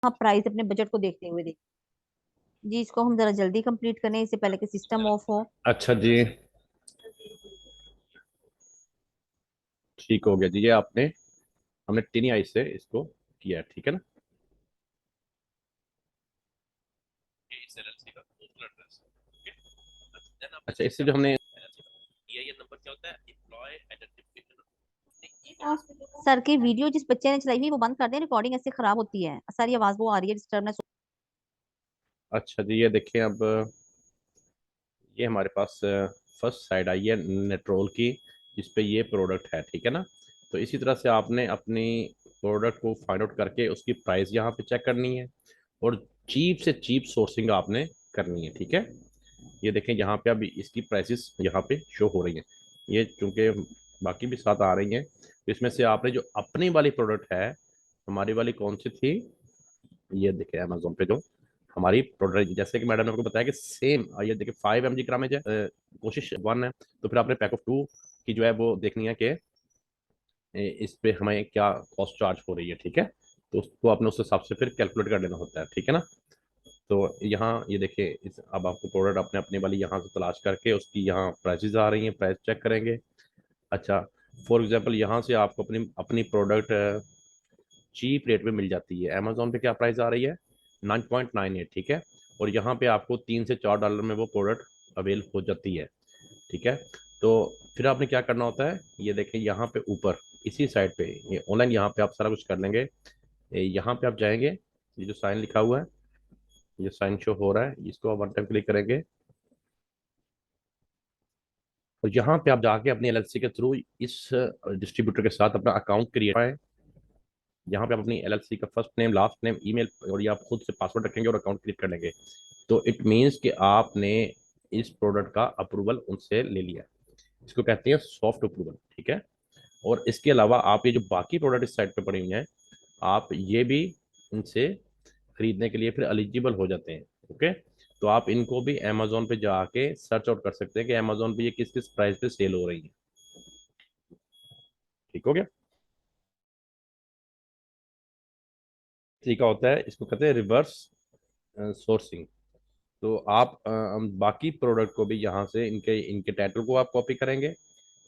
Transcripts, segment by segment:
हाँ, प्राइस अपने बजट को देखते हुए देखिए जी। इसको हम जरा जल्दी कंप्लीट करें, इससे पहले कि सिस्टम ऑफ हो। अच्छा जी, ठीक हो गया जी। ये आपने हमने टिनी आई से इसको किया है, ठीक है ना। ये इस LLC का पोस्टल एड्रेस है, ओके। अच्छा, इससे जो हमने ये नंबर क्या होता है, एम्प्लॉय आइडेंटिफिकेशन। सर की वीडियो जिस बच्चे ने चलाई हुई वो बंद कर दें, रिकॉर्डिंग ऐसे खराब होती है। सर ये आवाज वो आ रही है डिस्टर्बनेस। अच्छा जी, ये देखिए अब ये हमारे पास फर्स्ट साइड आई है नेट्रोल की, जिस पे ये प्रोडक्ट है, ठीक है ना। तो इसी तरह से आपने अपनी प्रोडक्ट को फाइंड आउट करके उसकी प्राइस यहाँ पे चेक करनी है, और चीप से चीप सोर्सिंग आपने करनी है, ठीक है। ये देखें यहाँ पे अभी इसकी प्राइसेस यहाँ पे शो हो रही हैं। ये चूंकि बाकी भी साथ आ रही हैं, तो इसमें से आपने जो अपनी वाली प्रोडक्ट है, हमारी वाली कौन सी थी, ये देखें अमेजोन पे जो हमारी प्रोडक्ट, जैसे कि मैडम ने आपको बताया कि सेम, ये देखिए 5 mg ग्रामेज है, कोशिश 1 है, तो फिर आपने पैक ऑफ 2 की जो है वो देखनी है कि इस पे हमें क्या कॉस्ट चार्ज हो रही है, ठीक है। तो उसको आपने उस हिसाब से फिर कैलकुलेट कर लेना होता है, ठीक है ना। तो यहाँ ये देखिए अब आपको प्रोडक्ट अपने अपने वाली यहाँ से तलाश करके उसकी यहाँ प्राइसेस आ रही हैं, प्राइस चेक करेंगे। अच्छा, फॉर एग्जांपल यहाँ से आपको अपनी अपनी प्रोडक्ट चीप रेट पे मिल जाती है। अमेजोन पे क्या प्राइस आ रही है, 9.98, ठीक है। और यहाँ पे आपको $3 से $4 में वो प्रोडक्ट अवेल हो जाती है, ठीक है। तो फिर आपने क्या करना होता है, ये देखें यहाँ पे ऊपर इसी साइड पे, ये ऑनलाइन यहाँ पे आप सारा कुछ कर लेंगे। यहाँ पे आप जाएंगे, ये जो साइन लिखा हुआ है, ये साइन शो हो रहा है, इसको आप वन टाइम क्लिक करेंगे, और यहाँ पे आप जाके अपनी LLC के थ्रू इस डिस्ट्रीब्यूटर के साथ अपना अकाउंट क्रिएट है। यहाँ पे आप अपनी LLC का first name, last name, email, और ये आप खुद से पासवर्ड रखेंगे और अकाउंट क्रिएट कर लेंगे। तो इट मीन्स कि आपने इस प्रोडक्ट का अप्रूवल उनसे ले लिया। इसको कहते हैं सॉफ्ट अप्रूवल, ठीक है। और इसके अलावा आप ये जो बाकी प्रोडक्ट इस साइड पे पड़ी हुई हैं, आप ये भी इनसे खरीदने के लिए फिर एलिजिबल हो जाते हैं, ओके। तो आप इनको भी अमेजोन पे जाके सर्च आउट कर सकते हैं कि अमेजोन पे ये किस किस प्राइस पे सेल हो रही है, ठीक हो गया। तरीका होता है, इसको कहते हैं रिवर्स सोर्सिंग। तो आप बाकी प्रोडक्ट को भी यहाँ से इनके इनके टाइटल को आप कॉपी करेंगे,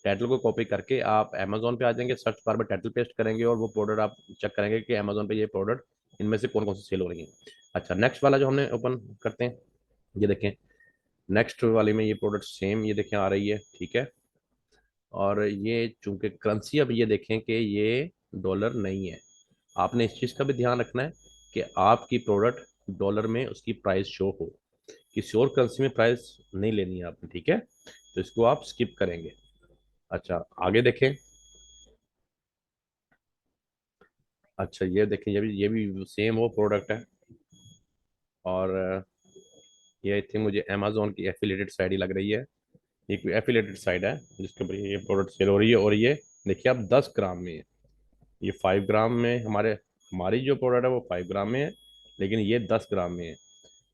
टाइटल को कॉपी करके आप अमेजोन पे आ जाएंगे, सर्च बार में टाइटल पेस्ट करेंगे, और वो प्रोडक्ट आप चेक करेंगे कि अमेजोन पे ये प्रोडक्ट इनमें से कौन कौन सी सेल हो रही है। अच्छा, नेक्स्ट वाला जो हमने ओपन करते हैं, ये देखें नेक्स्ट वाले में ये प्रोडक्ट सेम ये देखें आ रही है, ठीक है। और ये चूंकि करेंसी, अब ये देखें कि ये डॉलर नहीं है। आपने इस चीज़ का भी ध्यान रखना है कि आपकी प्रोडक्ट डॉलर में उसकी प्राइस शो हो, किसी और करेंसी में प्राइस नहीं लेनी है आपने, ठीक है। तो इसको आप स्किप करेंगे। अच्छा, आगे देखें। अच्छा, ये देखें, ये भी सेम वो प्रोडक्ट है, और ये आई थिंक मुझे अमेजोन की एफिलिएटेड साइड ही लग रही है। ये कोई एफिलिएटेड साइड है जिसके ऊपर ये प्रोडक्ट सेल हो रही है, और ये देखिए आप 10 ग्राम में है। ये 5 ग्राम में हमारी जो प्रोडक्ट है वो 5 ग्राम में है, लेकिन ये 10 ग्राम में है।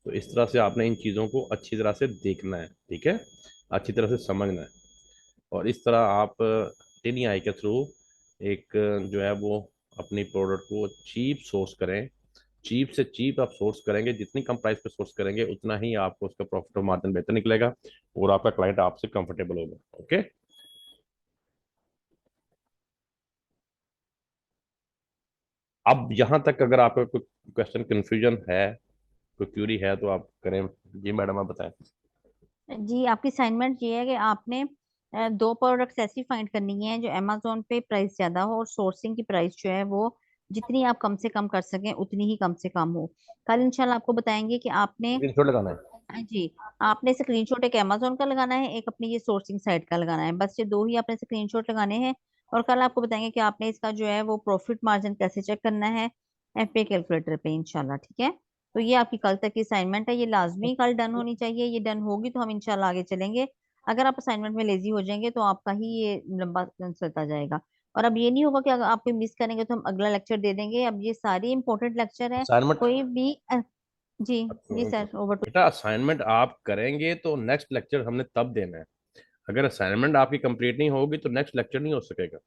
तो इस तरह से आपने इन चीज़ों को अच्छी तरह से देखना है, ठीक है, अच्छी तरह से समझना है। और इस तरह आप टिनी आई के थ्रू एक जो है वो अपनी प्रोडक्ट को चीप सोर्स करें। चीप से चीप आप सोर्स करेंगे, जितनी कम प्राइस पे सोर्स करेंगे उतना ही आपको उसका प्रॉफिट और मार्जिन बेहतर निकलेगा, और आपका क्लाइंट आपसे कंफर्टेबल होगा, ओके। अब यहाँ तक अगर आपका कोई क्वेश्चन कंफ्यूजन है, कोई क्यूरी है, तो आप करें। जी मैडम, आप बताएं। जी, आपकी असाइनमेंट ये है कि आपने दो प्रोडक्ट्स ऐसी फाइंड करनी है जो अमेजोन पे प्राइस ज्यादा हो और सोर्सिंग की प्राइस जो है वो जितनी आप कम से कम कर सकें उतनी ही कम से कम हो। कल इंशाल्लाह आपको बताएंगे कि आपने स्क्रीनशॉट लगाना है। जी, आपने स्क्रीनशॉट एक अमेजोन का लगाना है, एक अपनी ये सोर्सिंग साइट का लगाना है। बस ये दो ही आपने स्क्रीनशॉट लगाने हैं। और कल आपको बताएंगे कि आपने इसका जो है वो प्रॉफिट मार्जिन कैसे चेक करना है एफपी कैलकुलेटर पे इंशाल्लाह, ठीक है। तो ये आपकी कल तक की असाइनमेंट है, ये लाजमी कल डन होनी चाहिए। ये डन होगी तो हम इंशाल्लाह आगे चलेंगे। अगर आप असाइनमेंट में लेजी हो जाएंगे तो आपका ही ये लंबा चलता जाएगा। और अब ये नहीं होगा कि अगर आप कोई मिस करेंगे तो हम अगला लेक्चर दे देंगे। अब ये सारी इंपॉर्टेंट लेक्चर है। असाइनमेंट, कोई भी जी, जी सर, ओवर। बेटा असाइनमेंट आप करेंगे तो नेक्स्ट लेक्चर हमने तब देना है। अगर असाइनमेंट आपकी कंप्लीट नहीं होगी तो नेक्स्ट लेक्चर नहीं हो सकेगा।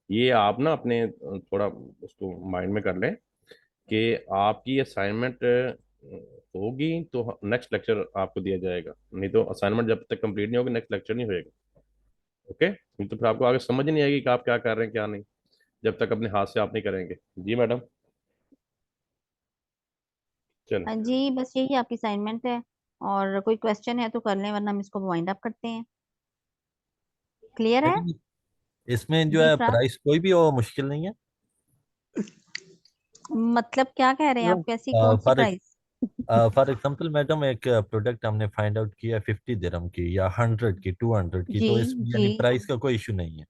ये आप ना अपने थोड़ा उसको माइंड में कर लें कि आपकी असाइनमेंट होगी तो नेक्स्ट लेक्चर आपको दिया जाएगा, नहीं तो असाइनमेंट जब तक कंप्लीट नहीं होगी नेक्स्ट लेक्चर नहीं होएगा। ओके, नहीं तो फिर आपको आगे समझ नहीं आएगी कि आप क्या कर रहे हैं क्या नहीं, जब तक अपने हाथ से आप नहीं करेंगे। जी मैडम, चलो। हाँ जी, बस यही आपकी असाइनमेंट है, और कोई क्वेश्चन है तो कर लें, वरना हम इसको वाइंड अप करते हैं। क्लियर है? मैडम, इसमें जो जी है फ्रांस, प्राइस कोई भी हो मुश्किल नहीं है। मतलब क्या कह रहे हैं आप, कैसी कौन सी for price? For example madam, एक प्रोडक्ट हमने फाइंड आउट किया 50 दिरहम की या 100 की, 200 की, जी तो इसमें जी, यानी प्राइस का कोई इशू नहीं है।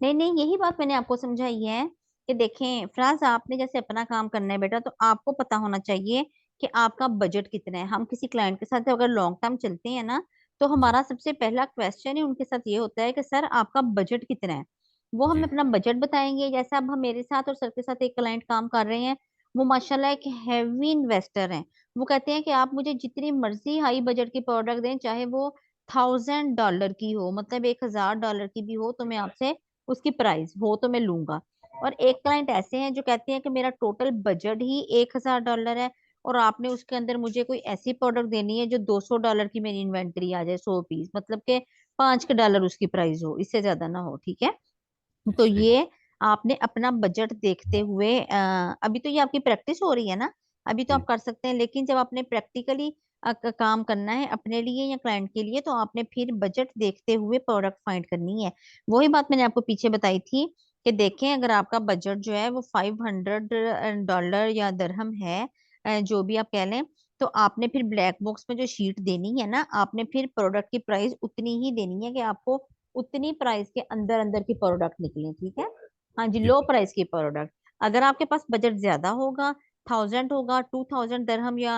नहीं नहीं, यही बात मैंने आपको समझाई है कि देखें फ्रांस, आपने जैसे अपना काम करना है बेटा, तो आपको पता होना चाहिए कि आपका बजट कितना है। हम किसी क्लाइंट के साथ अगर लॉन्ग टर्म चलते हैं ना, तो जी हमारा सबसे पहला क्वेश्चन ही उनके साथ ये होता है कि सर आपका बजट कितना है। वो हमें जी अपना बजट बताएंगे। जैसे अब हम मेरे साथ और सर के साथ एक क्लाइंट काम कर रहे हैं, वो माशाल्लाह एक हैवी इन्वेस्टर हैं। वो कहते हैं कि आप मुझे जितनी मर्जी हाई बजट की प्रोडक्ट दें, चाहे वो $1000 की हो, मतलब $1000 की भी हो, तो मैं आपसे उसकी प्राइस हो तो मैं लूंगा। और एक क्लाइंट ऐसे हैं जो कहते हैं कि मेरा टोटल बजट ही $1000 है, और आपने उसके अंदर मुझे कोई ऐसी प्रोडक्ट देनी है जो $200 की मेरी इन्वेंटरी आ जाए, 100 पीस, मतलब के $5 उसकी प्राइस हो, इससे ज्यादा ना हो। ठीक है? तो सही। ये आपने अपना बजट देखते हुए अभी तो ये आपकी प्रैक्टिस हो रही है ना, अभी तो आप जी कर सकते हैं, लेकिन जब आपने प्रैक्टिकली काम करना है अपने लिए या क्लाइंट के लिए, तो आपने फिर बजट देखते हुए प्रोडक्ट फाइंड करनी है। वही बात मैंने आपको पीछे बताई थी कि देखें, अगर आपका बजट जो है वो $500 या दरहम है, जो भी आप कह लें, तो आपने फिर ब्लैक बॉक्स में जो शीट देनी है ना, आपने फिर प्रोडक्ट की प्राइस उतनी ही देनी है कि आपको उतनी प्राइस के अंदर अंदर की प्रोडक्ट निकले। ठीक है? हाँ जी, जी लो प्राइस की प्रोडक्ट। अगर आपके पास बजट ज्यादा होगा, 1000 होगा, 2000 दरहम या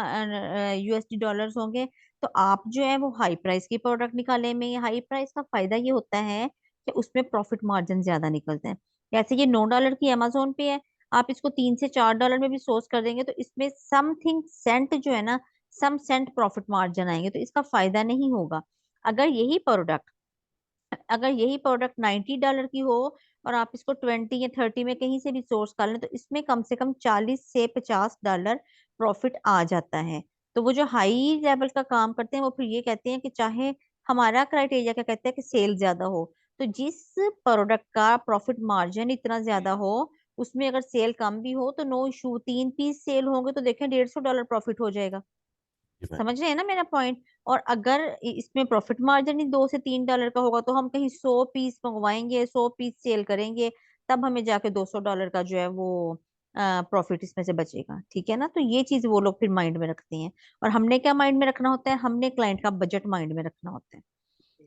USD डॉलर्स होंगे, तो आप जो है वो हाई प्राइस की प्रोडक्ट निकाले में। हाई प्राइस का फायदा ये होता है कि उसमें प्रॉफिट मार्जिन ज्यादा निकलते हैं। जैसे ये $9 की अमेजोन पे है, आप इसको $3 से $4 में भी सोर्स कर देंगे, तो इसमें समथिंग सेंट जो है ना, सम सेंट प्रॉफिट मार्जिन आएंगे, तो इसका फायदा नहीं होगा। अगर यही प्रोडक्ट अगर यही प्रोडक्ट $90 की हो, और आप इसको 20 या 30 में कहीं से भी सोर्स कर लें, तो इसमें कम से कम $40 से $50 प्रॉफिट आ जाता है। तो वो जो हाई लेवल का काम करते हैं, वो फिर ये कहते हैं कि चाहे हमारा क्राइटेरिया क्या कहता है कि सेल ज्यादा हो, तो जिस प्रोडक्ट का प्रॉफिट मार्जिन इतना ज्यादा हो, उसमें अगर सेल कम भी हो तो नो इशू, 3 पीस सेल होंगे तो देखें $150 प्रॉफिट हो जाएगा। जी मैम। समझ रहे हैं ना मेरा पॉइंट? और अगर इसमें प्रॉफिट मार्जिन ही $2 से $3 का होगा, तो हम कहीं 100 पीस मंगवाएंगे, 100 पीस सेल करेंगे, तब हमें जाके $200 का जो है वो प्रॉफिट इसमें से बचेगा। ठीक है ना? तो ये चीज वो लोग फिर माइंड में रखते हैं। और हमने क्या माइंड में रखना होता है? हमने क्लाइंट का बजट माइंड में रखना होता है।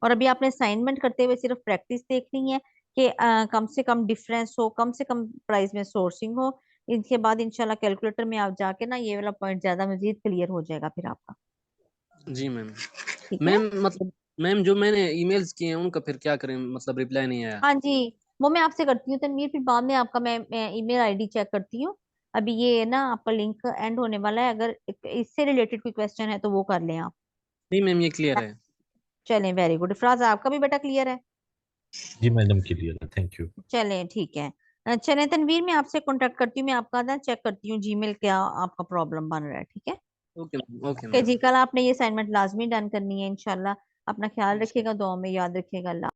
और अभी आपने असाइनमेंट करते हुए सिर्फ प्रैक्टिस देखनी है कि कम से कम डिफरेंस हो, कम से कम प्राइस में सोर्सिंग हो। इसके बाद इंशाल्लाह कैलकुलेटर में आप जाके ना, ये वाला पॉइंट ज्यादा मजीद क्लियर हो जाएगा फिर आपका। जी मैम। ठीक है? मैम मतलब मैम जो मैंने ईमेल्स किए हैं उनका फिर क्या करें, मतलब रिप्लाई नहीं आया। हाँ जी, वो मैं आपसे करती हूँ तनवीर, फिर बाद में आपका मैं ईमेल आईडी चेक करती हूँ। अभी ये ना आपका लिंक एंड होने वाला है, अगर इससे रिलेटेड कोई क्वेश्चन है तो वो कर लें आप। नहीं मैम, ये क्लियर है। चलें, वेरी गुड। फ्राज, आपका भी बेटा क्लियर है? जी मैडम, क्लियर है, थैंक यू। चलें, ठीक है। चलें तनवीर, मैं आपसे कांटेक्ट करती हूँ, मैं आपका ना चेक करती हूँ जीमेल क्या आपका प्रॉब्लम बन रहा है। ठीक है? Okay ma'am, okay okay ma'am. जी, कल आपने ये असाइनमेंट लाजमी डन करनी है इंशाल्लाह। अपना ख्याल रखिएगा, दुआ में याद रखिएगा। अल्लाह